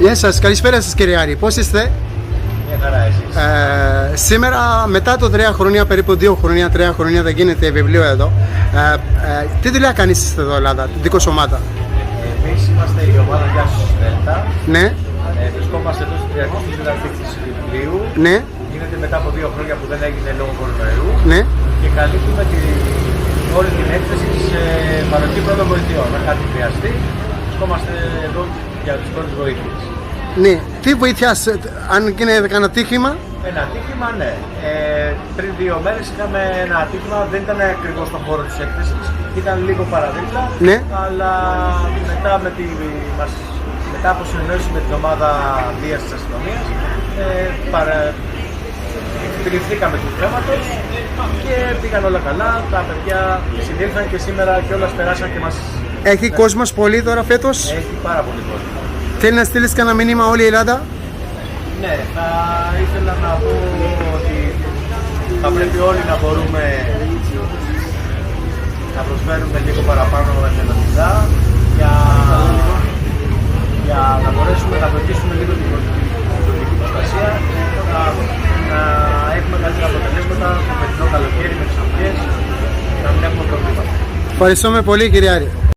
Γεια σας, καλησπέρα σας κύριε Άρη, πώς είστε? Μια χαρά εσείς. Σήμερα μετά το 3 χρόνια, περίπου 2 χρόνια, 3 χρόνια δεν γίνεται βιβλίο εδώ. Τι δουλειά κάνεις είστε εδώ Ελλάδα, δίκος ομάδα? Εμείς είμαστε η ομάδα Γιάσους Δέλτα. Ναι. Βρισκόμαστε εδώ στην 34η έκθεση βιβλίου. Ναι. Γίνεται μετά από 2 χρόνια που δεν έγινε λόγω κορονοϊού. Ναι. Και καλύπτουμε όλη την έκθεση σε παροχή πρώτων βοηθειών. Αν κάτι χρειαστεί, βρισκόμαστε εδώ για τις πρώτες βοήθειες. Ναι. Τι βοήθεια, αν γίνεται κανένα ατύχημα? Ένα ατύχημα, ναι. Πριν 2 μέρες είχαμε ένα ατύχημα, δεν ήταν ακριβώς στον χώρο της έκθεσης, ήταν λίγο παραδίπλα, Ναι. αλλά μετά από συνεννόηση με την ομάδα βίας της αστυνομίας, επιληφθήκαμε του θέματος και πήγαν όλα καλά, τα παιδιά συνήλθαν και σήμερα κιόλας περάσαν και μας... Έχει κόσμος πολύ τώρα φέτος? Έχει πάρα πολύ κόσμο. Θέλει να στείλεις κανένα μήνυμα όλη η Ελλάδα? Ναι, θα ήθελα να πω ότι θα πρέπει όλοι να μπορούμε να προσφέρουμε λίγο παραπάνω εθελοντικά για να μπορέσουμε να βοηθήσουμε λίγο την πολιτική προστασία, να έχουμε καλύτερα αποτελέσματα το φετινό καλοκαίρι με τις αμοιές, να μην έχουμε προβλήματα. Ευχαριστούμε πολύ κύριε Άρη.